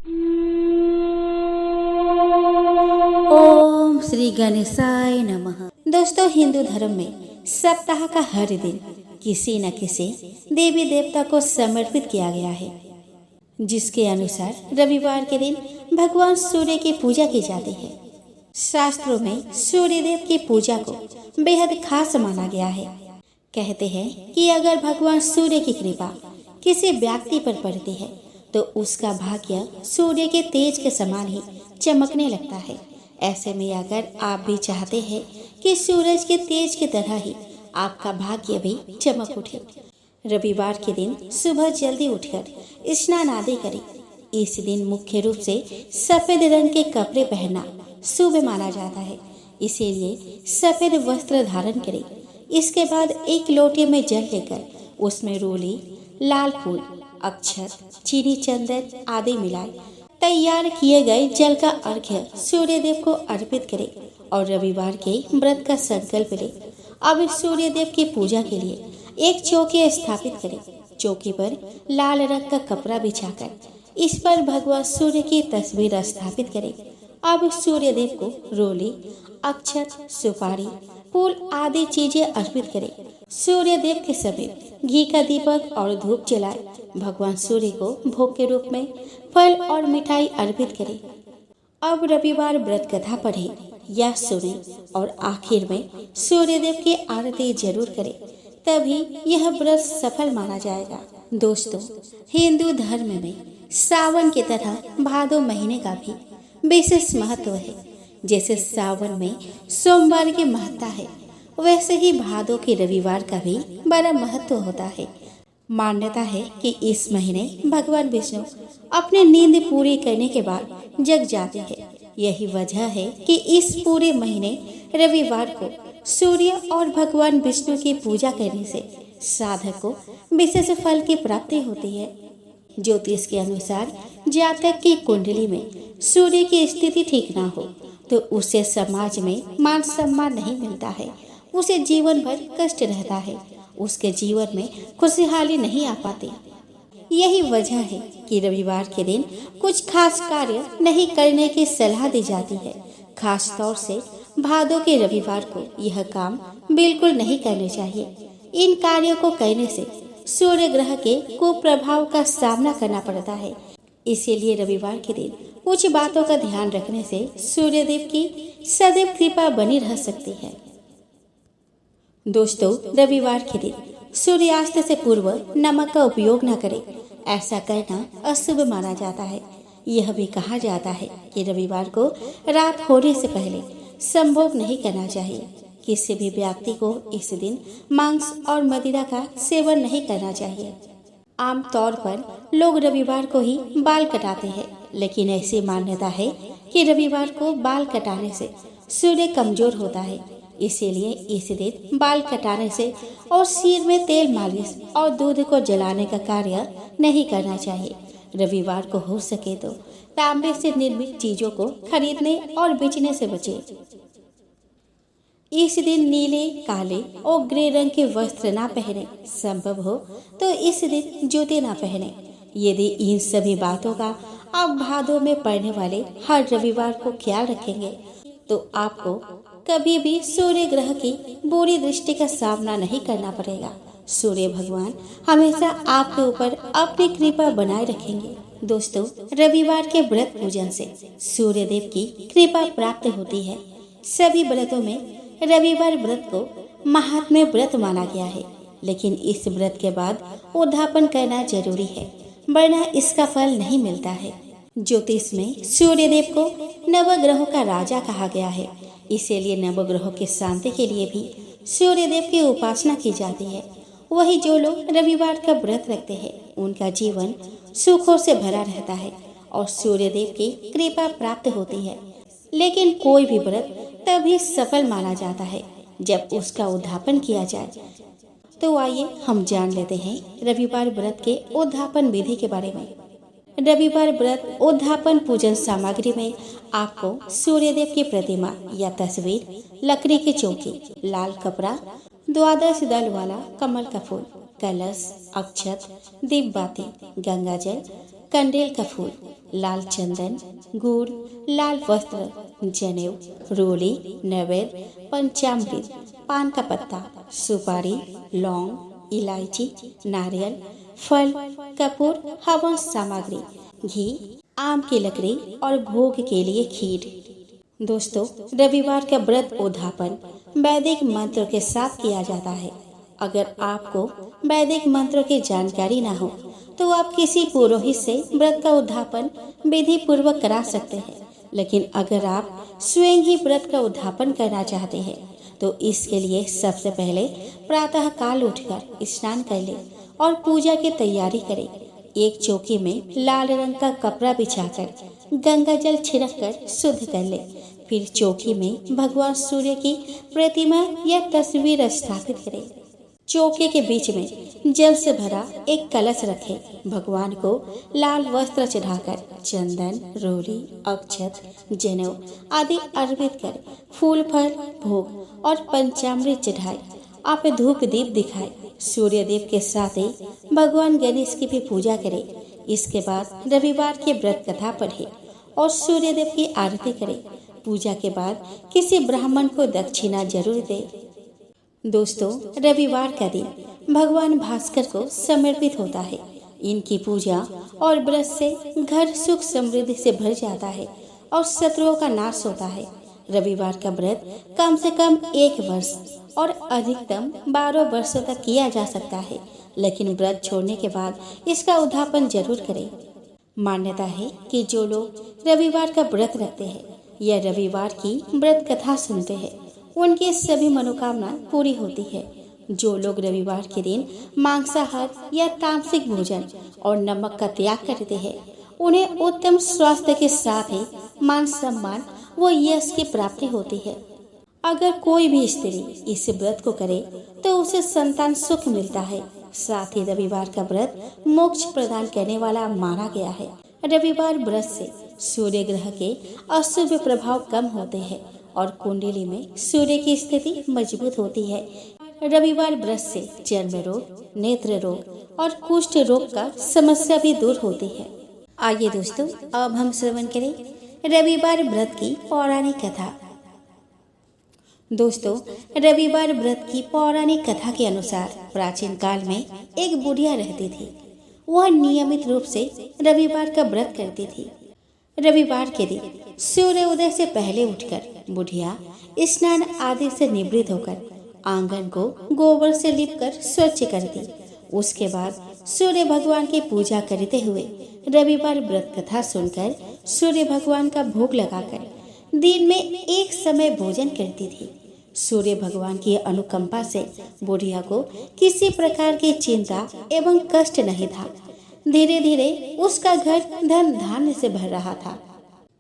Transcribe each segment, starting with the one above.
ओम श्री गणेशाय नमः। दोस्तों, हिंदू धर्म में सप्ताह का हर दिन किसी न किसी देवी देवता को समर्पित किया गया है, जिसके अनुसार रविवार के दिन भगवान सूर्य की पूजा की जाती है। शास्त्रों में सूर्य देव की पूजा को बेहद खास माना गया है। कहते हैं कि अगर भगवान सूर्य की कृपा किसी व्यक्ति पर पड़ती है तो उसका भाग्य सूर्य के तेज के समान ही चमकने लगता है। ऐसे में अगर आप भी चाहते हैं कि सूरज के तेज की तरह ही आपका भाग्य भी चमक उठे, रविवार के दिन सुबह जल्दी उठकर स्नान आदि करें। इस दिन मुख्य रूप से सफेद रंग के कपड़े पहनना शुभ माना जाता है, इसीलिए सफेद वस्त्र धारण करें। इसके बाद एक लोटे में जल लेकर उसमें रोली, लाल फूल, अक्षत, चीनी, चंदन आदि मिलाए तैयार किए गए जल का अर्घ्य सूर्य देव को अर्पित करें और रविवार के व्रत का संकल्प लें। अब सूर्य देव की पूजा के लिए एक चौकी स्थापित करें। चौकी पर लाल रंग का कपड़ा बिछाकर इस पर भगवान सूर्य की तस्वीर स्थापित करें। अब सूर्य देव को रोली, अक्षत, सुपारी, फूल आदि चीजें अर्पित करें। सूर्य देव के समीप घी का दीपक और धूप जलाए भगवान सूर्य को भोग के रूप में फल और मिठाई अर्पित करें। अब रविवार व्रत कथा पढ़े या सुने और आखिर में सूर्य देव की आरती जरूर करें, तभी यह व्रत सफल माना जाएगा। दोस्तों, हिंदू धर्म में सावन की तरह भादो महीने का भी विशेष महत्व है। जैसे सावन में सोमवार की महत्ता है, वैसे ही भादो के रविवार का भी बड़ा महत्व होता है। मान्यता है कि इस महीने भगवान विष्णु अपनी नींद पूरी करने के बाद जग जाते हैं। यही वजह है कि इस पूरे महीने रविवार को सूर्य और भगवान विष्णु की पूजा करने से साधक को विशेष फल की प्राप्ति होती है। ज्योतिष के अनुसार जातक की कुंडली में सूर्य की स्थिति ठीक ना हो तो उसे समाज में मान सम्मान नहीं मिलता है, उसे जीवन भर कष्ट रहता है, उसके जीवन में खुशहाली नहीं आ पाती। यही वजह है कि रविवार के दिन कुछ खास कार्य नहीं करने की सलाह दी जाती है। खास तौर से भादों के रविवार को यह काम बिल्कुल नहीं करने चाहिए। इन कार्यों को करने से सूर्य ग्रह के कुप्रभाव का सामना करना पड़ता है। इसीलिए रविवार के दिन कुछ बातों का ध्यान रखने से सूर्य देव की सदैव कृपा बनी रह सकती है। दोस्तों, रविवार के दिन सूर्यास्त से पूर्व नमक का उपयोग न करें। ऐसा करना अशुभ माना जाता है। यह भी कहा जाता है कि रविवार को रात होने से पहले संभोग नहीं करना चाहिए। किसी भी व्यक्ति को इस दिन मांस और मदिरा का सेवन नहीं करना चाहिए। आमतौर पर लोग रविवार को ही बाल कटाते हैं, लेकिन ऐसी मान्यता है कि रविवार को बाल कटाने से सूर्य कमजोर होता है। इसीलिए इस दिन बाल कटाने से और सिर में तेल मालिश और दूध को जलाने का कार्य नहीं करना चाहिए। रविवार को हो सके तो तांबे से निर्मित चीजों को खरीदने और बेचने से बचें। इस दिन नीले, काले और ग्रे रंग के वस्त्र ना पहने। संभव हो तो इस दिन जूते ना पहने। यदि इन सभी बातों का आप भादों में पड़ने वाले हर रविवार को ख्याल रखेंगे तो आपको कभी भी सूर्य ग्रह की बुरी दृष्टि का सामना नहीं करना पड़ेगा। सूर्य भगवान हमेशा आपके ऊपर अपनी कृपा बनाए रखेंगे। दोस्तों, रविवार के व्रत पूजन से सूर्य देव की कृपा प्राप्त होती है। सभी व्रतों में रविवार व्रत को महात्म्य व्रत माना गया है, लेकिन इस व्रत के बाद उद्यापन करना जरूरी है, वरना इसका फल नहीं मिलता है। ज्योतिष में सूर्य देव को नवग्रहों का राजा कहा गया है, इसीलिए नवग्रहों के शांति के लिए भी सूर्य देव की उपासना की जाती है। वही जो लोग रविवार का व्रत रखते हैं उनका जीवन सुखों से भरा रहता है और सूर्य देव की कृपा प्राप्त होती है। लेकिन कोई भी व्रत तभी सफल माना जाता है जब उसका उद्यापन किया जाए। तो आइए हम जान लेते हैं रविवार व्रत के उद्यापन विधि के बारे में। रविवार व्रत उद्यापन पूजन सामग्री में आपको सूर्यदेव की प्रतिमा या तस्वीर, लकड़ी की चौकी, लाल कपड़ा, द्वादश दल वाला कमल का फूल, कलश, अक्षत, दीप बाती, गंगा जल, कंडेल का फूल, लाल चंदन, गुड़, लाल वस्त्र, जनेऊ, रोली, नैवेद्य, पंचामृत, पान का पत्ता, सुपारी, लौंग, इलायची, नारियल, फल, कपूर, हवन सामग्री, घी, आम की लकड़ी और भोग के लिए खीर। दोस्तों, रविवार का व्रत उद्यापन वैदिक मंत्र के साथ किया जाता है। अगर आपको वैदिक मंत्रों की जानकारी ना हो तो आप किसी पुरोहित से व्रत का उद्यापन विधि पूर्वक करा सकते हैं। लेकिन अगर आप स्वयं ही व्रत का उद्यापन करना चाहते हैं तो इसके लिए सबसे पहले प्रातः काल उठकर स्नान कर ले और पूजा की तैयारी करें। एक चौकी में लाल रंग का कपड़ा बिछाकर गंगा जल छिड़क कर शुद्ध कर ले। फिर चौकी में भगवान सूर्य की प्रतिमा या तस्वीर स्थापित करें। चौके के बीच में जल से भरा एक कलश रखें। भगवान को लाल वस्त्र चढ़ाकर चंदन, रोली, अक्षत, जनेऊ आदि अर्पित कर फूल, फल, भोग और पंचामृत चढ़ाए। आप धूप दीप दिखाए। सूर्य देव के साथ ही भगवान गणेश की भी पूजा करें। इसके बाद रविवार की व्रत कथा पढ़े और सूर्य देव की आरती करें। पूजा के बाद किसी ब्राह्मण को दक्षिणा जरूर दे। दोस्तों, रविवार का दिन भगवान भास्कर को समर्पित होता है। इनकी पूजा और व्रत से घर सुख समृद्धि से भर जाता है और शत्रुओं का नाश होता है। रविवार का व्रत कम से कम 1 वर्ष और अधिकतम 12 वर्षों तक किया जा सकता है, लेकिन व्रत छोड़ने के बाद इसका उद्यापन जरूर करें। मान्यता है कि जो लोग रविवार का व्रत रखते हैं या रविवार की व्रत कथा सुनते हैं उनकी सभी मनोकामना पूरी होती है। जो लोग रविवार के दिन मांसाहार या तामसिक भोजन और नमक का त्याग करते हैं उन्हें उत्तम स्वास्थ्य के साथ ही मान सम्मान व यश की प्राप्ति होती है। अगर कोई भी स्त्री इस व्रत को करे तो उसे संतान सुख मिलता है। साथ ही रविवार का व्रत मोक्ष प्रदान करने वाला माना गया है। रविवार व्रत से सूर्य ग्रह के अशुभ प्रभाव कम होते हैं और कुंडली में सूर्य की स्थिति मजबूत होती है। रविवार व्रत से चर्म रोग, नेत्र रोग और कुष्ठ रोग का समस्या भी दूर होती है। आइए दोस्तों, अब हम श्रवण करें रविवार व्रत की पौराणिक कथा। दोस्तों, रविवार व्रत की पौराणिक कथा के अनुसार प्राचीन काल में एक बुढ़िया रहती थी। वह नियमित रूप से रविवार का व्रत करती थी। रविवार के दिन सूर्य उदय से पहले उठकर बुढ़िया स्नान आदि से निवृत्त होकर आंगन को गोबर से लीपकर स्वच्छ करती। उसके बाद सूर्य भगवान की पूजा करते हुए रविवार व्रत कथा सुनकर सूर्य भगवान का भोग लगाकर दिन में एक समय भोजन करती थी। सूर्य भगवान की अनुकंपा से बुढ़िया को किसी प्रकार की चिंता एवं कष्ट नहीं था। धीरे धीरे उसका घर धन धान्य से भर रहा था।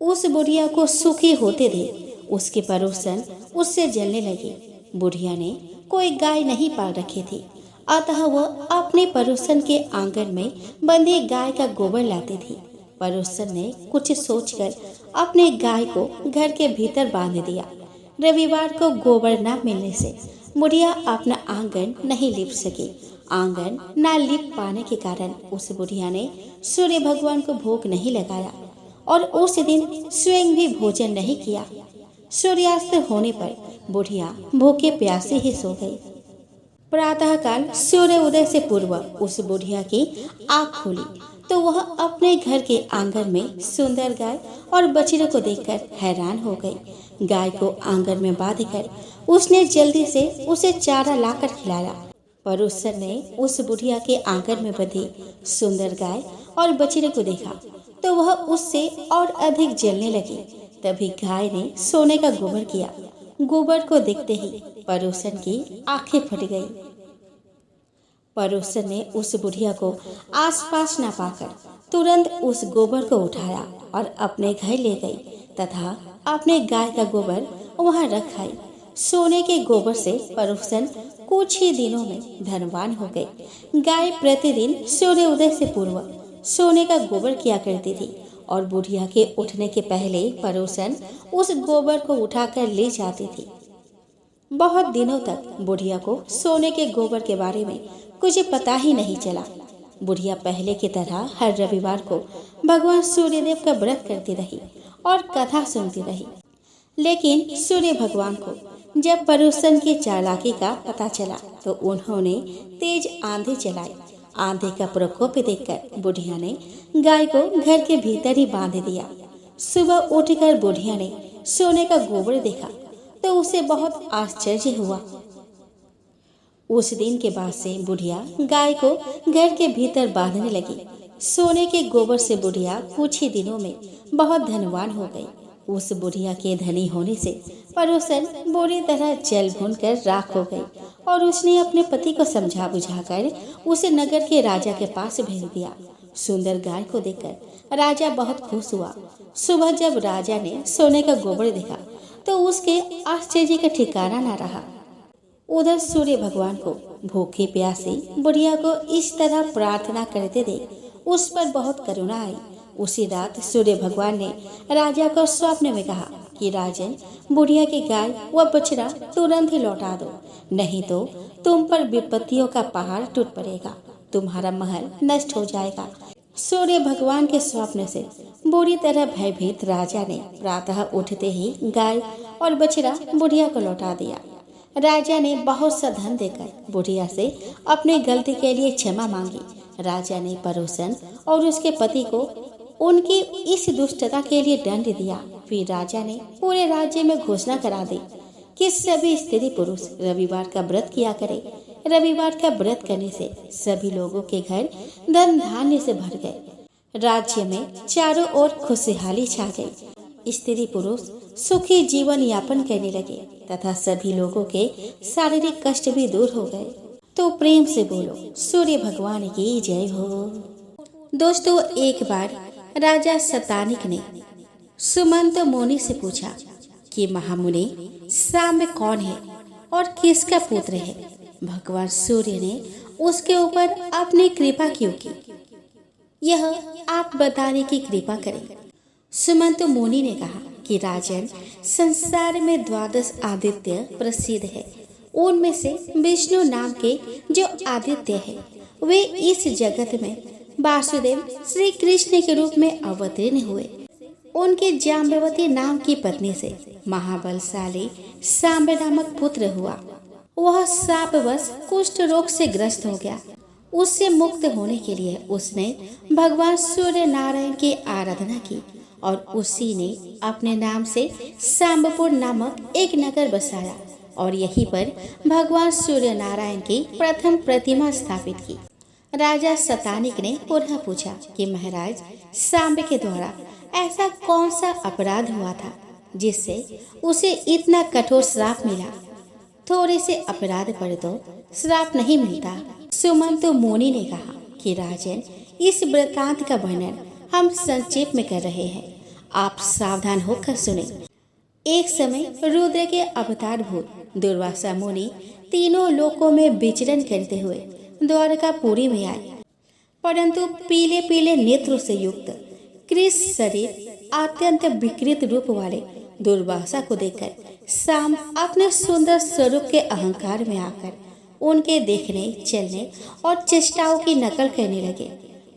उस बुढ़िया को सुखी होते देख उसके पड़ोसन उससे जलने लगे। बुढ़िया ने कोई गाय नहीं पाल रखी थी, अतः वह अपने पड़ोसन के आंगन में बंधी गाय का गोबर लाती थी। पड़ोसन ने कुछ सोचकर अपने गाय को घर के भीतर बांध दिया। रविवार को गोबर न मिलने से बुढ़िया अपना आंगन नहीं लीप सकी। आंगन न लीप पाने के कारण उस बुढ़िया ने सूर्य भगवान को भोग नहीं लगाया और उस दिन स्वयं भी भोजन नहीं किया। सूर्यास्त होने पर बुढ़िया भूखे प्यासे ही सो गई। प्रातः काल सूर्य उदय से पूर्व उस बुढ़िया की आँख खुली तो वह अपने घर के आंगन में सुंदर गाय और बछड़े को देखकर हैरान हो गई। गाय को आंगन में बांधकर उसने जल्दी से उसे चारा लाकर खिलाया। पड़ोसन ने उस बुढ़िया के आंगन में बंधी सुंदर गाय और बछड़े को देखा तो वह उससे और अधिक जलने लगी। तभी गाय ने सोने का गोबर किया। गोबर को देखते ही पड़ोसन की आंखें फट गई। पड़ोसन ने उस बुढ़िया को आसपास न पाकर तुरंत उस गोबर को उठाया और अपने घर ले गई तथा अपने गाय का गोबर वहां रख आई। सोने के गोबर से पड़ोसन कुछ ही दिनों में धनवान हो गई। गाय प्रतिदिन सूर्य उदय से पूर्व सोने का गोबर किया करती थी और बुढ़िया के उठने के पहले पड़ोसन उस गोबर को उठाकर ले जाती थी। बहुत दिनों तक बुढ़िया को सोने के गोबर के बारे में कुछ पता ही नहीं चला। बुढ़िया पहले की तरह हर रविवार को भगवान सूर्यदेव का व्रत करती रही और कथा सुनती रही। लेकिन सूर्य भगवान को जब परुसन की चालाकी का पता चला तो उन्होंने तेज आंधी चलाई। आंधी का प्रकोप देखकर बुढ़िया ने गाय को घर के भीतर ही बांध दिया। सुबह उठकर बुढ़िया ने सोने का गोबर देखा तो उसे बहुत आश्चर्य हुआ। उस दिन के बाद से बुढ़िया गाय को घर के भीतर बांधने लगी। सोने के गोबर से बुढ़िया कुछ ही दिनों में बहुत धनवान हो गई। उस बुढ़िया के धनी होने से पड़ोसन बुरी तरह जल भून कर राख हो गई और उसने अपने पति को समझा बुझाकर उसे नगर के राजा के पास भेज दिया। सुंदर गाय को देखकर राजा बहुत खुश हुआ। सुबह जब राजा ने सोने का गोबर देखा तो उसके आश्चर्य का ठिकाना न रहा। उधर सूर्य भगवान को भूखी प्यासी बुढ़िया को इस तरह प्रार्थना करते देख उस पर बहुत करुणा आई। उसी रात सूर्य भगवान ने राजा को स्वप्न में कहा कि राजन, बुढ़िया की गाय व बछड़ा तुरंत ही लौटा दो, नहीं तो तुम पर विपत्तियों का पहाड़ टूट पड़ेगा, तुम्हारा महल नष्ट हो जाएगा। सूर्य भगवान के स्वप्न से बुरी तरह भयभीत राजा ने प्रातः उठते ही गाय और बछड़ा बुढ़िया को लौटा दिया। राजा ने बहुत सा धन देकर बुढ़िया से अपनी गलती के लिए क्षमा मांगी। राजा ने पड़ोसन और उसके पति को उनकी इस दुष्टता के लिए दंड दिया। फिर राजा ने पूरे राज्य में घोषणा करा दी कि सभी स्त्री पुरुष रविवार का व्रत किया करें। रविवार का व्रत करने से सभी लोगों के घर धन धान्य से भर गए। राज्य में चारों ओर खुशहाली छा गई। स्त्री पुरुष सुखी जीवन यापन करने लगे तथा सभी लोगों के शारीरिक कष्ट भी दूर हो गए। तो प्रेम से बोलो सूर्य भगवान की जय हो। दोस्तों, एक बार राजा शतानिक ने सुमंत मुनि से पूछा कि महामुनि, सांब कौन है और किसका पुत्र है? भगवान सूर्य ने उसके ऊपर अपनी कृपा क्यों की, यह आप बताने की कृपा करें। सुमंत मुनि ने कहा कि राजन, संसार में 12 आदित्य प्रसिद्ध है। उनमें से विष्णु नाम के जो आदित्य है वे इस जगत में वासुदेव श्री कृष्ण के रूप में अवतीर्ण हुए। उनके जाम्बवती नाम की पत्नी से महाबलशाली सांब नामक पुत्र हुआ। वह शापवश कुष्ठ रोग से ग्रस्त हो गया। उससे मुक्त होने के लिए उसने भगवान सूर्य नारायण की आराधना की और उसी ने अपने नाम से सांबपुर नामक एक नगर बसाया और यहीं पर भगवान सूर्य नारायण की प्रथम प्रतिमा स्थापित की। राजा शतानिक ने पुनः पूछा कि महाराज, सांब के द्वारा ऐसा कौन सा अपराध हुआ था जिससे उसे इतना कठोर श्राप मिला? थोड़े से अपराध पर तो श्राप नहीं मिलता। सुमंत मुनि ने कहा कि राजन, इस वृत्तांत का वर्णन हम संक्षेप में कर रहे हैं, आप सावधान होकर सुने। एक समय रुद्र के अवतार भूत दुर्वासा मुनि तीनों लोकों में विचरण करते हुए द्वारकापुरी में आए, परंतु पीले पीले नेत्रों से युक्त कृष शरीर अत्यंत विकृत रूप वाले दुर्वासा को देखकर सांब अपने सुंदर स्वरूप के अहंकार में आकर उनके देखने, चलने और चेष्टाओं की नकल करने लगे।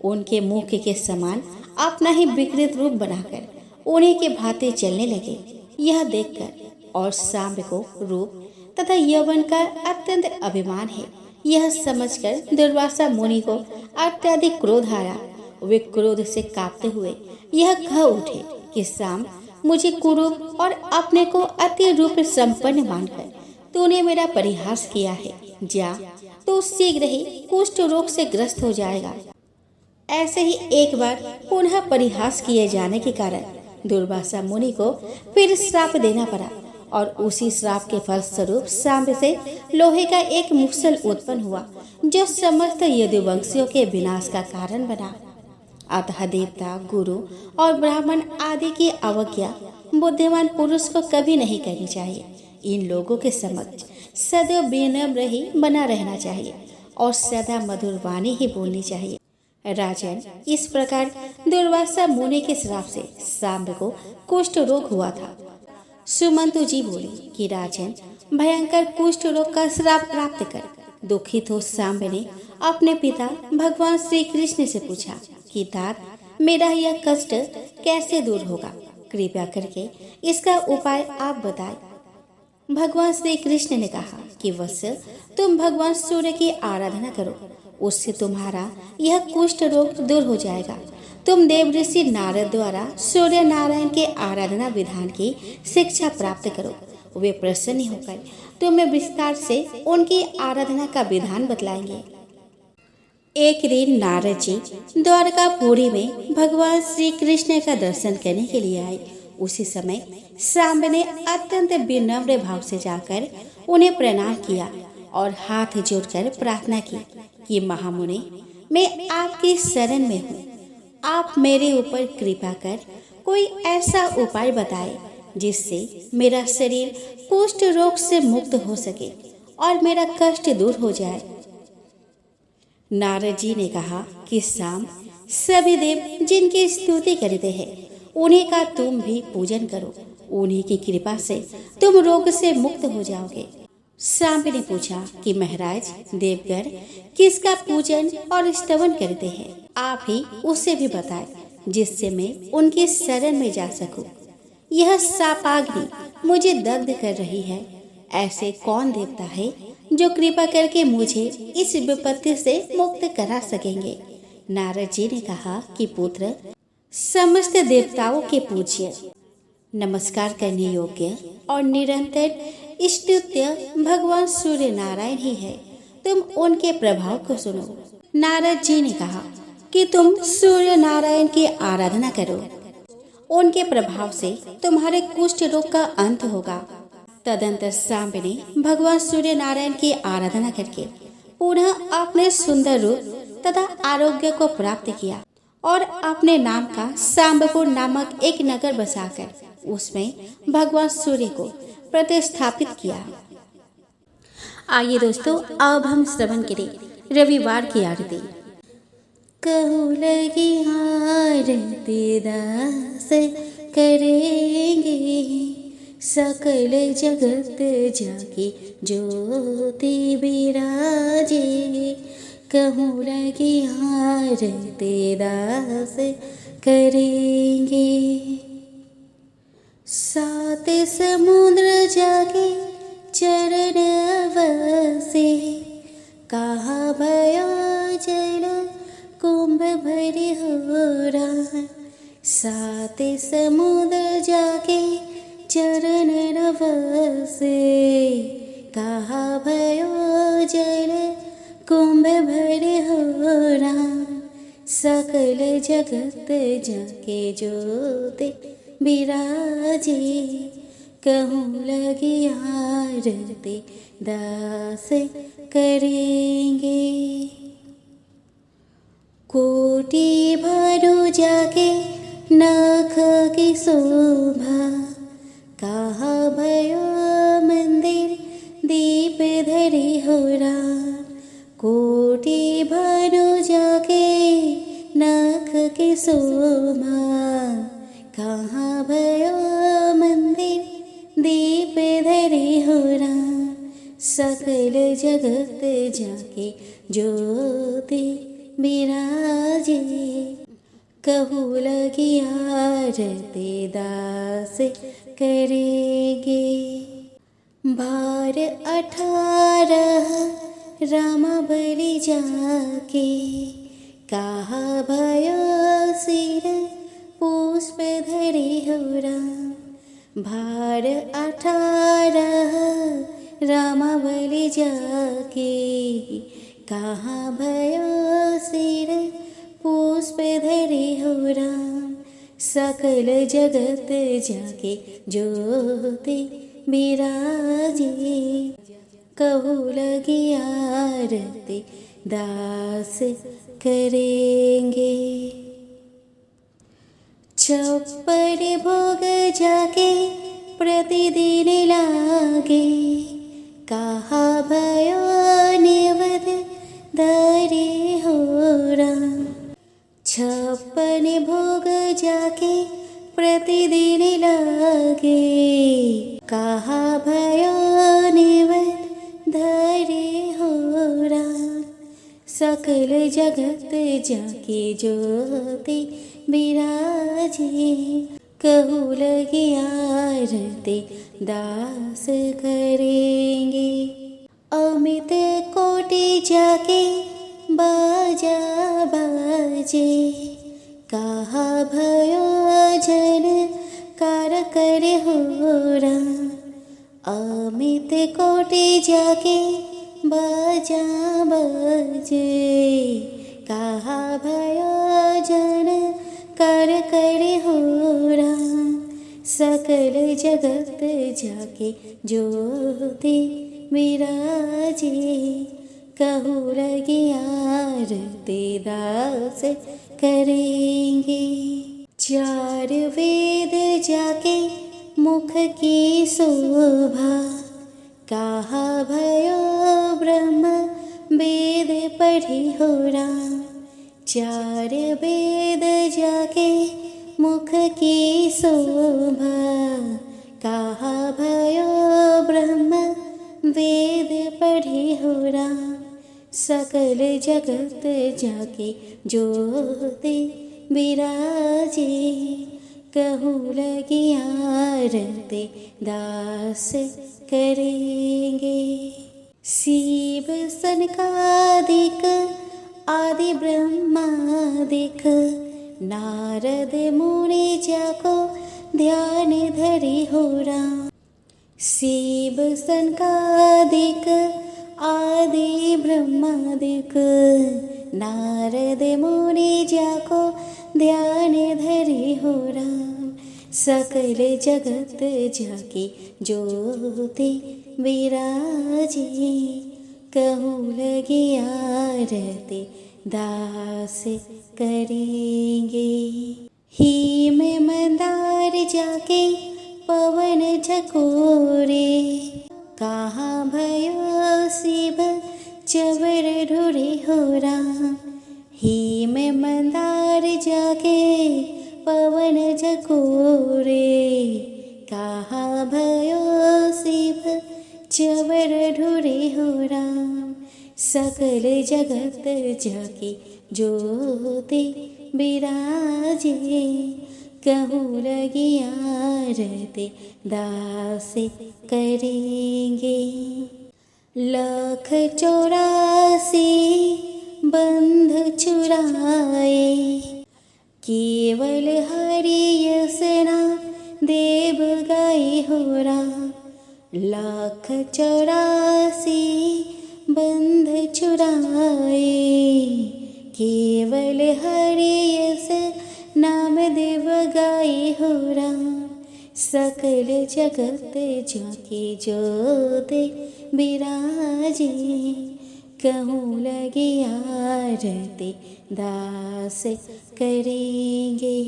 उनके मुख के समान अपना ही विकृत रूप बनाकर उन्हीं के भांति चलने लगे। यह देखकर और सांब को रूप तथा यौवन का अत्यंत अभिमान है, यह समझकर दुर्वासा मुनि को अत्यधिक क्रोध आया। वे क्रोध से कांपते हुए यह कह उठे कि सांब, मुझे कुरूप और अपने को अति रूप संपन्न मानकर तूने मेरा परिहास किया है। जा, तो शीघ्र ही कुष्ठ रोग से ग्रस्त हो जाएगा। ऐसे ही एक बार पुनः परिहास किए जाने के कारण दुर्वासा मुनि को फिर श्राप देना पड़ा और उसी श्राप के फलस्वरूप सांब से लोहे का एक मुसल उत्पन्न हुआ जो समस्त यदुवंशियों के विनाश का कारण बना। अतः देवता, गुरु और ब्राह्मण आदि की अवज्ञा बुद्धिमान पुरुष को कभी नहीं करनी चाहिए। इन लोगों के समक्ष सदैव विनम्र ही बना रहना चाहिए और सदा मधुर वाणी ही बोलनी चाहिए। राजन, इस प्रकार दुर्वासा मुनि के श्राप से सांब को कुष्ठ रोग हुआ था। सुमंतु जी बोले कि राजन, भयंकर कुष्ठ रोग का श्राप प्राप्त कर दुखित हो सांब ने अपने पिता भगवान श्री कृष्ण से पूछा कि तात, मेरा यह कष्ट कैसे दूर होगा? कृपया करके इसका उपाय आप बताएं। भगवान श्री कृष्ण ने कहा कि वत्स, तुम भगवान सूर्य की आराधना करो, उससे तुम्हारा यह कुष्ठ रोग दूर हो जाएगा। तुम देव ऋषि नारद द्वारा सूर्य नारायण के आराधना विधान की शिक्षा प्राप्त करो। वे प्रसन्न होकर तुम्हें विस्तार से उनकी आराधना का विधान बतलाएंगे। एक दिन नारद जी द्वारकापुरी में भगवान श्री कृष्ण का दर्शन करने के लिए आए। उसी समय सांब ने अत्यंत विनम्र भाव से जाकर उन्हें प्रणाम किया और हाथ जोड़कर प्रार्थना की कि महामुनि, मैं आपकी शरण में हूँ। आप मेरे ऊपर कृपा कर कोई ऐसा उपाय बताएं जिससे मेरा शरीर कुष्ठ रोग से मुक्त हो सके और मेरा कष्ट दूर हो जाए। नारद जी ने कहा कि सांब, सभी देव जिनकी स्तुति करते हैं उन्हीं का तुम भी पूजन करो। उन्हीं की कृपा से तुम रोग से मुक्त हो जाओगे। सांब ने पूछा कि महाराज, देवगण किसका पूजन और स्तवन करते हैं? आप ही उसे भी बताएं जिससे मैं उनकी शरण में जा सकूं। यह सापाग्नि मुझे दग्ध कर रही है। ऐसे कौन देवता है जो कृपा करके मुझे इस विपत्ति से मुक्त करा सकेंगे? नारद जी ने कहा कि पुत्र, समस्त देवताओं के पूज्य, नमस्कार करने योग्य और निरंतर स्तुत्य भगवान सूर्य नारायण ही है। तुम उनके प्रभाव को सुनो। नारद जी ने कहा कि तुम सूर्य नारायण की आराधना करो। उनके प्रभाव से तुम्हारे कुष्ठ रोग का अंत होगा। तदंतर सांब ने भगवान सूर्य नारायण की आराधना करके पुनः अपने सुंदर रूप तथा आरोग्य को प्राप्त किया और अपने नाम का सांबपुर नामक एक नगर बसाकर उसमें भगवान सूर्य को प्रतिस्थापित किया। आइए दोस्तों, अब हम श्रवण करें रविवार की आरती। कहूँ लगी आरती दास करेंगे, सकल जगत जाकी ज्योति विराजे। कहूँ लगी आरती दास करेंगे, सात समुद्र जाके चरण अवसे। कहा भयो जल कुंभ भरे हो रहा, सात समुद्र जाके चरण अवसे। कहा भयो जल कुंभ भरे हो रहा, सकल जगत जाके ज्योति विराजे। कहूँ लगी आरती दास करेंगे, कोटि भरू जाके नख की शोभा। कहा भयो मंदिर दीप धरे हो रहा, कोटि भरू जाके नख की शोभा। कहाँ भयो मंदिर दीप धरे हो रहा, सकल जगत जाके ज्योति विराजे। कहूँ लगी आरती दास करेंगे, भार 18 राम बलि जाके। कहा भयो सिर पुष्प धरे हो राम, भार 18 राम बलि जाके। कहा भयो सिर पुष्प धरे हो राम, सकल जगत जाके ज्योति विराजे। कहूँ लगी आरती दास करेंगे, छप्पर भोग जाके प्रतिदिन लागे। कहा भयो निवद धरे हो राम, छप्पन भोग जाके प्रतिदिन लागे। कहा भयो निवद धरे हो जगत जाके ज्योति विराजे। कहू लगे आरती दास करेंगे। अमित कोटि जाके बाजा बाजे। कहा भयो जन कार करे होरा। अमित कोटि जाके बाजा बाजे। कहा भयो जन कार करे होरा। सकल जगत जाके ज्योति विराजे। कहू लगे आरती दास करेंगे। चार वेद जाके मुख की शोभा। कहा भयो ब्रह्म वेद पढ़ी होरा। चार वेद जाके मुख की शोभा। कहा भयो ब्रह्म वेद पढ़ी होरा। सकल जगत जाके ज्योति विराजे। कहू लगे आरती दास करेंगे। शिव सनकादिक आदि ब्रह्मादिक नारद मुनि जाको ध्यान धरि होरा। शिव सनकादिक आदि ब्रह्मादिक नारद मुनि जाको ध्यान धरि होरा। सकल जगत जाके ज्योति विराजे। कहू लगे आरती दास करेंगे। हिम मंदार जाके पवन झकोरे। कहा भयो शिव चवर ढूढ़े होरा। हिम मंदार जाके पवन झकोरे। कहा भयो शिव चवर ढूढ़े होरा। सकल जगत जाके ज्योति विराजे। कहू लगे आरती दास करेंगे। 184 बंध छुड़ाए। केवल हरि यश नाम देव गाए होरा। 184 बंध छुड़ाए। केवल हरि यश नाम देव गाए होरा। सकल जगत जाके ज्योति विराजे। कहू लगे आरती दास करेंगे।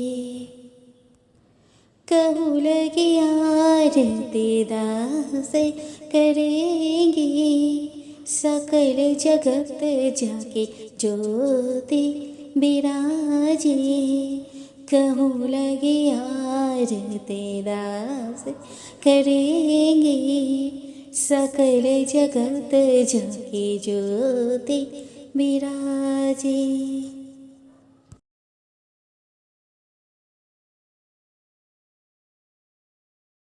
कहू लगे आरती दास करेंगे। सकल जगत जाके ज्योति विराजे। कहू लगे आरती दास करेंगे। सकल जगत जाके ज्योति विराजे।